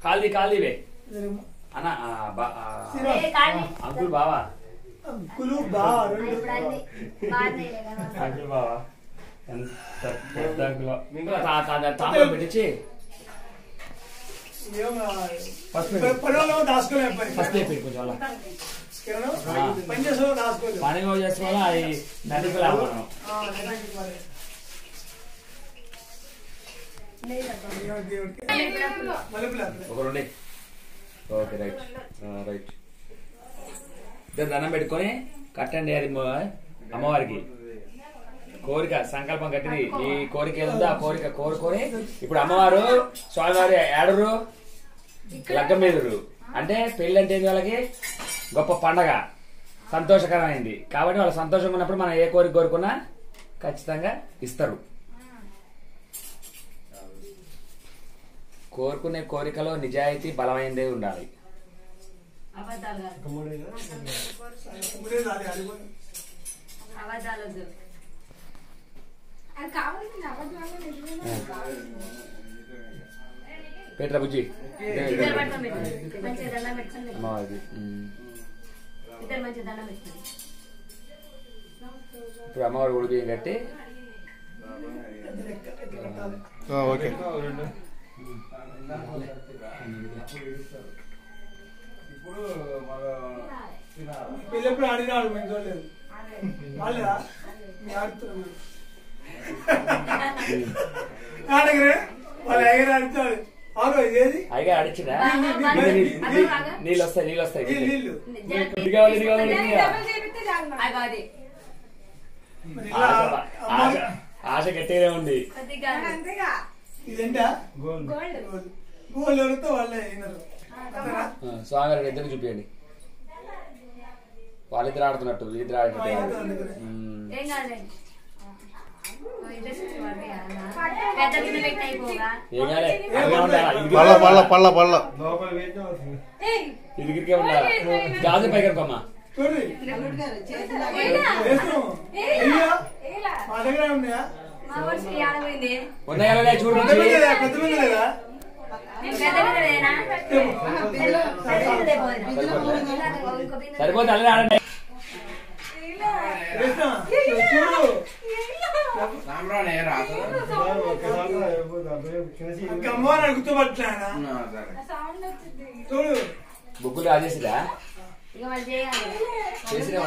కాల్ది కాల్దివే అన్న అంకుల్ బావా అంకుల్ బావా ఎంత పెద్ద అంకుల్ తాతలు పెట్టించి ఫస్ట్ అయిపోయి కొంచెం అలా పని చేసుకోవాలా అది నదికి లాభం ఒకరుండి ఓకే రైట్ రైట్ ఇద్దరు దండం పెట్టుకొని కట్టండి అది అమ్మవారికి కోరిక సంకల్పం కట్టింది ఈ కోరిక ఏదో ఆ కోరిక కోరుకొని ఇప్పుడు అమ్మవారు స్వామివారు ఏడరు లగ్గం మీదరు అంటే పెళ్లి అంటే వాళ్ళకి గొప్ప పండగ సంతోషకరమైంది కాబట్టి వాళ్ళు సంతోషంగా ఉన్నప్పుడు మనం ఏ కోరిక కోరుకున్నా ఖచ్చితంగా ఇస్తారు. కోరుకునే కోరికలో నిజాయితీ బలమైనదే ఉండాలి. పేట్రా బుజ్జి ఇప్పుడు అమ్మవారు ఉడి బియ్యం కట్టి ఇప్పుడు ఆడినాడు మంచి చూడలేదు వాళ్ళేదా మీ ఆడుతున్నాడు వాళ్ళు ఎగర ఆడుతాడు అయ్యగా అడిచిందా నీళ్ళు వస్తాయి నీళ్ళు వస్తాయి ఆశ గట్టిగానే ఉంది. ఇదేంటా గోల్డ్ ఎవరితో వాళ్ళే స్వామివారి ఇద్దరు చూపించండి. వాళ్ళిద్దరు ఆడుతున్నట్టు వీళ్ళిద్దరు ఆడుతున్నట్టు ఇదిగిరికే ఉండాలి. గాజు పైకి అనుకోమ్మా ఉన్నాయా చూడండి సరిపోతే అల్లే ఆడండి. బుక్కులు రాజేసిరా చేసిన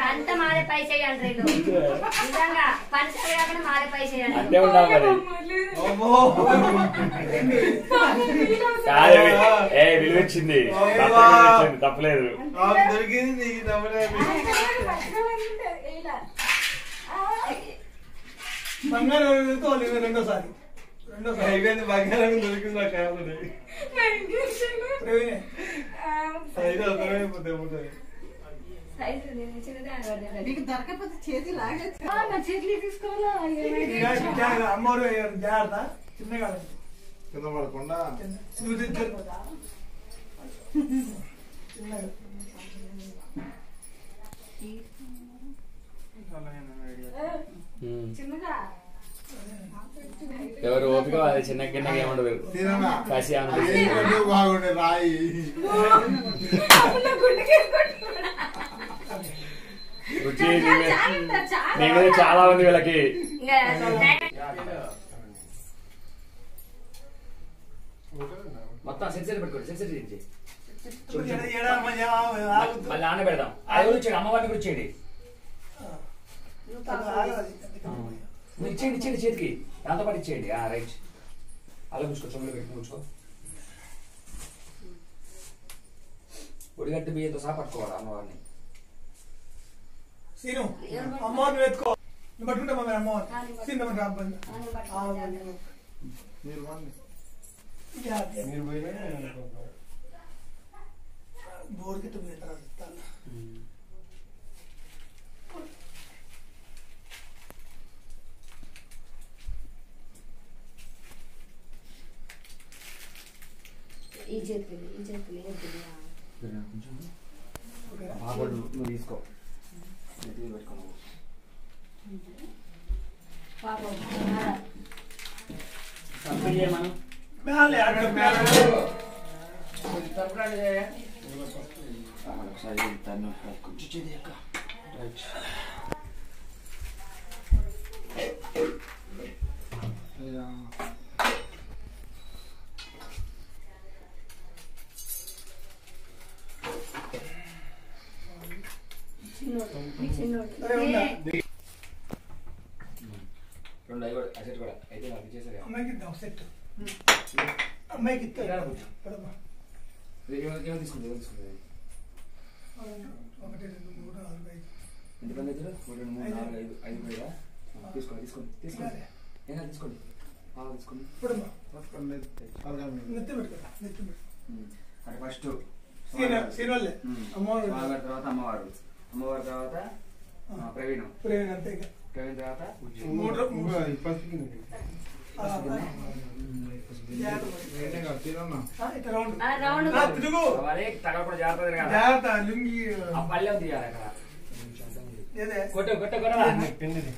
అంత మాదే పై చేయండి నిజంగా పనిసరి కాకుండా మాదే పై చేయండి. విలువచ్చింది తప్పలేదు. బంగారం రెండోసారి బంగారం దొరికింది దొరకపోతే చేతి చేతులు తీసుకోవాలా అమ్మవారు జాగ్రత్త చిన్నగా కింద పడకుండా చిన్నగా ఎవరు ఓపిక అది చిన్న గిన్నెగా ఏముండదు. కాశీ బాగుండే రాయి రుచి నేను చాలా ఉంది వీళ్ళకి. మొత్తం సెట్ పెట్టుకోండి. సెట్ మళ్ళీ ఆన పెడదాం. అది కూడా ఇచ్చేయండి. అమ్మవారిని కూడా ఇచ్చేయండి. ఇచ్చేయండి ఇచ్చేయండి చేతికి దాంతో పాటు ఇచ్చేయండి. రైట్ అలా కూర్చో చొమ్మిలో పెట్టి కూర్చో. ఒడిగట్టు బియ్యంతో సహా పట్టుకోవాలి అమ్మవారిని. సీను అమ్మవారిని వెతుకో పట్టుకుంటామా మీరు అమ్మవారిని సీను మీరు పోయినా బోర్కి ఈ చేతులు పాపడు నువ్వు తీసుకో పెట్టుకో పాపం మనం మేలే అక్కడ మేలే ఒకసారి కొంచెం చేది అక్క రైట్ రెండు అవి కూడా అసెట్ కూడా అయితే నాకు ఇచ్చేసారు అమ్మాయికి ఇద్దాం సెట్ అమ్మాయికి ఇస్తా పడమ్మా ఏమో తీసుకుంది ఒకటి రెండు మూడు నాలుగు ఐదు ఎంతమంది ఇద్దరు 1 2 3 4 5 5 వేడా తీసుకోండి ఏనా తీసుకోండి తీసుకోండి పడమ్మా నెత్తి పెట్టుకో అంటే ఫస్ట్ సీనియర్లే అమ్మవారు తర్వాత అమ్మవారి తర్వాత ప్రవీణ్ అంతే ఇక ప్రవీణ్ తర్వాత తిరుగు తగలకుండా జాగ్రత్త జాగ్రత్త లుంగి ఆ పల్లెం తీయాలి అక్కడ కొట్ట పిండిది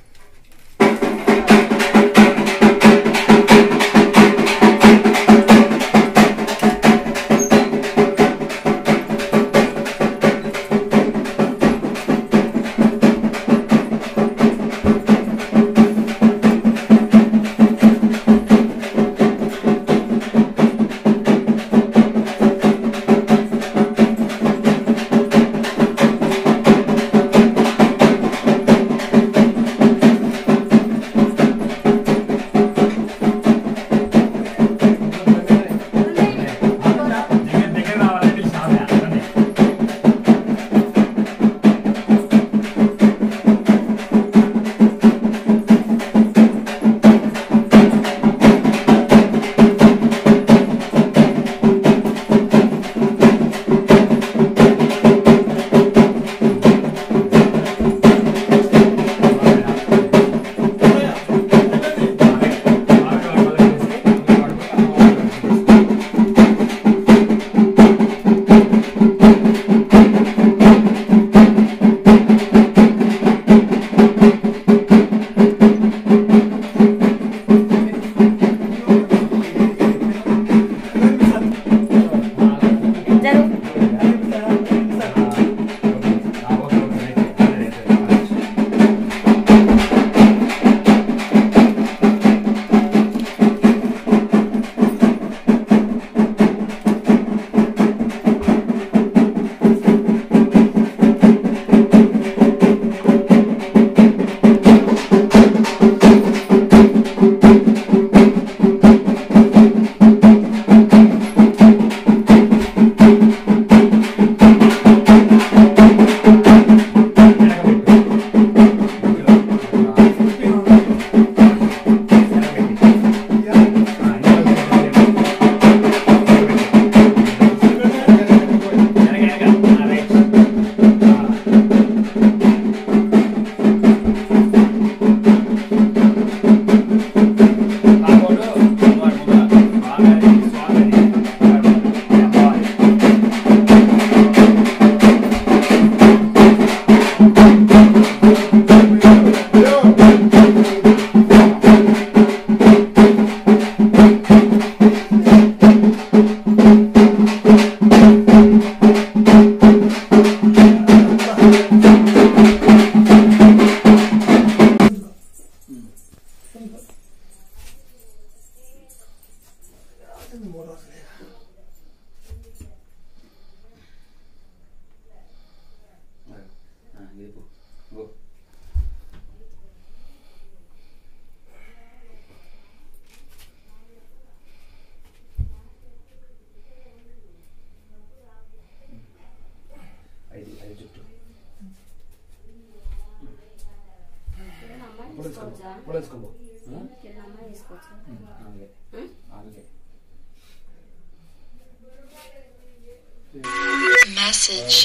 మెసేజ్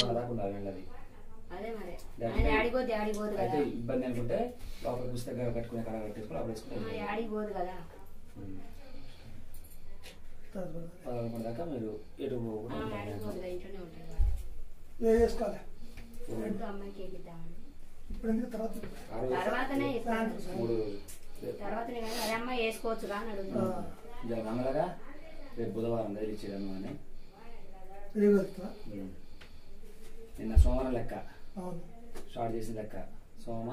అయితే ఇబ్బంది అనుకుంటే లోపల పుస్తకం కట్టుకునే కళ కట్టేసుకుని అప్పుడు వేసుకుంటే పోదు కదా 11 దాకా మీరు ఎటు పోకుండా ఉంటారు. ఇంట్లోనే ఉంటారు. ఏ చేసుకోవాలి వద్దు అమ్మాయికి ఏగిద్దామని. ఇప్పుడు ఎందుకు తర్వాత తర్వాతనే ఇస్తాను. 3 రోజులు తర్వాతనే కానీ అదే అమ్మాయి వేసుకోవచ్చుగా అని అడుగుతాను. మంగళగా రేపు బుధవారం రైలు ఇచ్చేయడం అని నిన్న సోమవారం లెక్క అవును స్టార్ట్ చేసిన లెక్క సోమ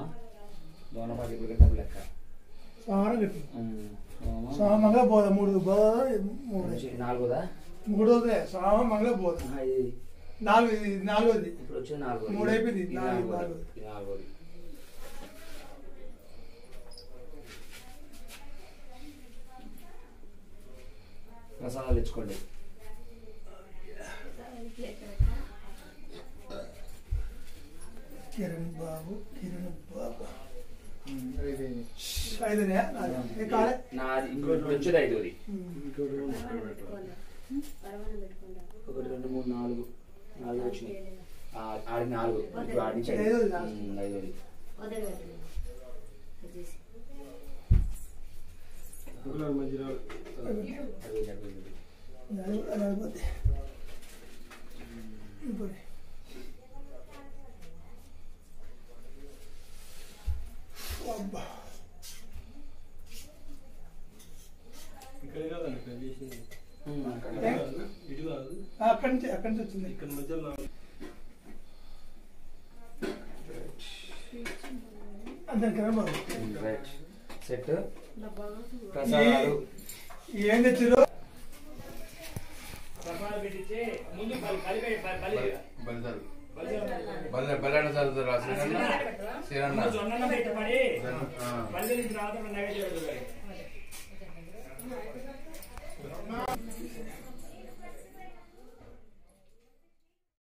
దోనపాటి ఇప్పుడు గంటకు లెక్క సోమవారం చెప్పి సోమ సోమ మంగళ బోధ 3 బోధ 4దా 3 రోజులే సోమ మంగళ బోధ 4ది ఇప్పుడు వచ్చేది 4. 3 అయిపోయింది 4. ప్రసాదాలు తెచ్చుకోండి. కిరణ్ బాబు అయిపోయింది. 5నే కాలే నాది ఇంకోటి వచ్చేది 5ది. 1 2 3 4 వచ్చినాయి. ఆడికి 4 ఇప్పుడు ఆడి నుంచి 5ది. అక్కడి నుంచి వచ్చింది. ఇక్కడ మధ్యలో అంతే కిరణ్ బాబు సెట్ ప్రసాదాలు ఏం తెచ్చారు బల్లెడ చదువుతారు జొన్న పెట్టుబడి 10 నుంచి రావడం నైవేద్యం